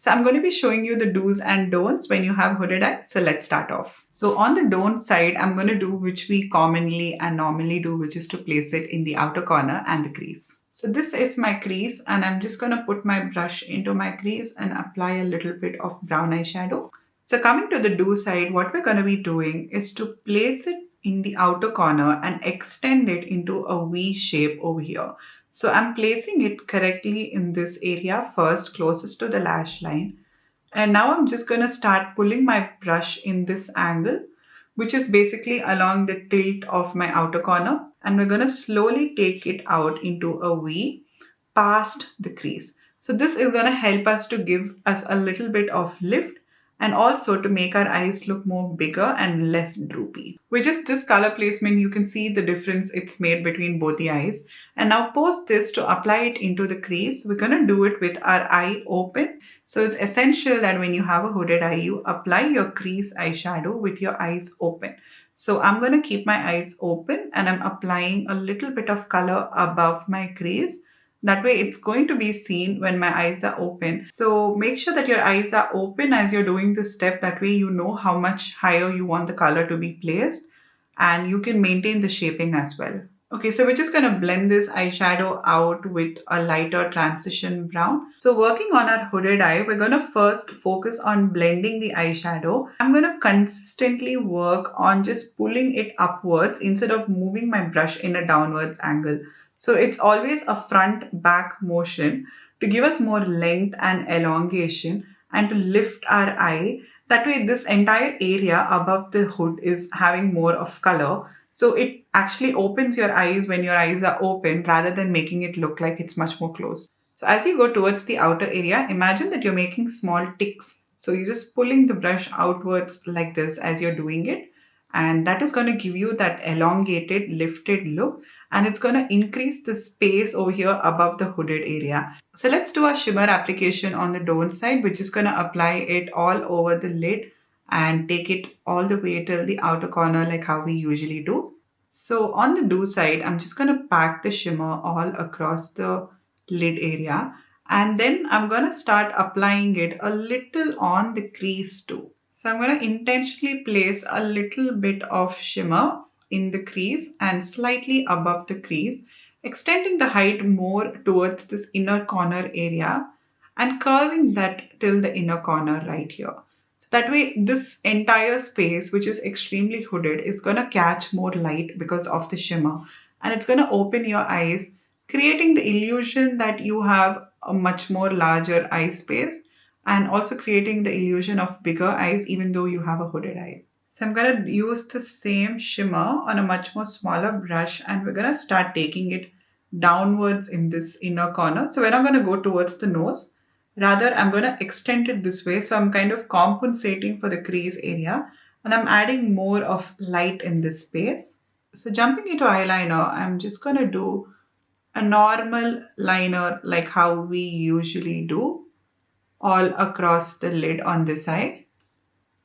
So I'm going to be showing you the do's and don'ts when you have hooded eye. So let's start off. So on the don't side, I'm going to do which we commonly and normally do, which is to place it in the outer corner and the crease. So this is my crease and I'm just going to put my brush into my crease and apply a little bit of brown eyeshadow. So coming to the do side, what we're going to be doing is to place it in the outer corner and extend it into a V shape over here. So I'm placing it correctly in this area first, closest to the lash line. And now I'm just going to start pulling my brush in this angle, which is basically along the tilt of my outer corner. And we're going to slowly take it out into a V past the crease. So this is going to help us to give us a little bit of lift and also to make our eyes look more bigger and less droopy. With just this color placement, you can see the difference it's made between both the eyes. And now post this to apply it into the crease, we're going to do it with our eye open. So it's essential that when you have a hooded eye, you apply your crease eyeshadow with your eyes open. So I'm going to keep my eyes open and I'm applying a little bit of color above my crease. That way it's going to be seen when my eyes are open. So make sure that your eyes are open as you're doing this step. That way you know how much higher you want the color to be placed and you can maintain the shaping as well. Okay, so we're just going to blend this eyeshadow out with a lighter transition brown. So working on our hooded eye, we're going to first focus on blending the eyeshadow. I'm going to consistently work on just pulling it upwards instead of moving my brush in a downwards angle. So it's always a front-back motion to give us more length and elongation and to lift our eye. That way this entire area above the hood is having more of color. So it actually opens your eyes when your eyes are open rather than making it look like it's much more closed. So as you go towards the outer area, imagine that you're making small ticks. So you're just pulling the brush outwards like this as you're doing it. And that is going to give you that elongated, lifted look. And it's going to increase the space over here above the hooded area. So let's do a shimmer application on the don't side. We're just going to apply it all over the lid and take it all the way till the outer corner like how we usually do. So on the do side, I'm just going to pack the shimmer all across the lid area. And then I'm going to start applying it a little on the crease too. So I'm going to intentionally place a little bit of shimmer in the crease and slightly above the crease, extending the height more towards this inner corner area and curving that till the inner corner right here. So that way this entire space, which is extremely hooded, is going to catch more light because of the shimmer and it's going to open your eyes, creating the illusion that you have a much more larger eye space and also creating the illusion of bigger eyes even though you have a hooded eye. So I'm going to use the same shimmer on a much more smaller brush and we're going to start taking it downwards in this inner corner. So we're not going to go towards the nose. Rather, I'm going to extend it this way. So I'm kind of compensating for the crease area and I'm adding more of light in this space. So jumping into eyeliner, I'm just going to do a normal liner like how we usually do all across the lid on this eye.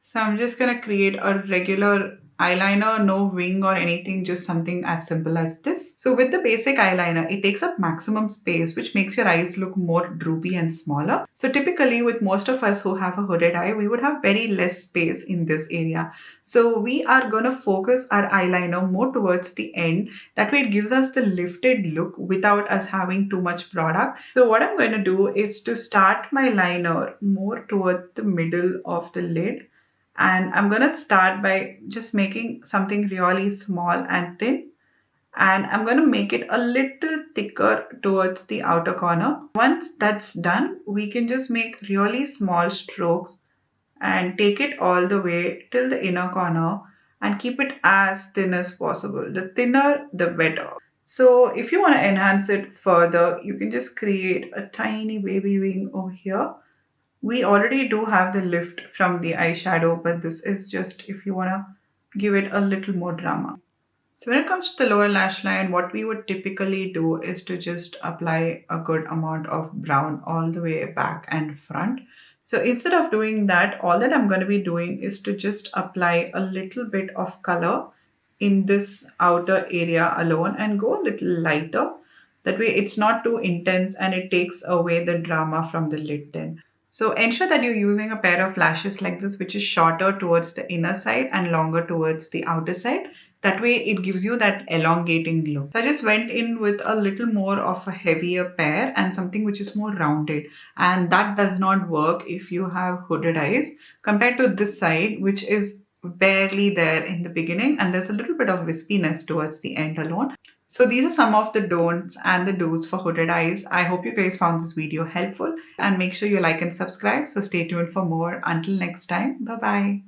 So I'm just going to create a regular eyeliner, no wing or anything, just something as simple as this. So with the basic eyeliner, it takes up maximum space, which makes your eyes look more droopy and smaller. So typically with most of us who have a hooded eye, we would have very less space in this area. So we are going to focus our eyeliner more towards the end. That way it gives us the lifted look without us having too much product. So what I'm going to do is to start my liner more toward the middle of the lid. And I'm going to start by just making something really small and thin. And I'm going to make it a little thicker towards the outer corner. Once that's done, we can just make really small strokes and take it all the way till the inner corner and keep it as thin as possible. The thinner, the better. So if you want to enhance it further, you can just create a tiny baby wing over here. We already do have the lift from the eyeshadow, but this is just if you want to give it a little more drama. So when it comes to the lower lash line, what we would typically do is to just apply a good amount of brown all the way back and front. So instead of doing that, all that I'm going to be doing is to just apply a little bit of color in this outer area alone and go a little lighter. That way it's not too intense and it takes away the drama from the lid then. So ensure that you're using a pair of lashes like this, which is shorter towards the inner side and longer towards the outer side. That way it gives you that elongating look. So I just went in with a little more of a heavier pair and something which is more rounded. And that does not work if you have hooded eyes compared to this side, which is barely there in the beginning. And there's a little bit of wispiness towards the end alone. So these are some of the don'ts and the do's for hooded eyes. I hope you guys found this video helpful and make sure you like and subscribe. So stay tuned for more. Until next time, bye-bye.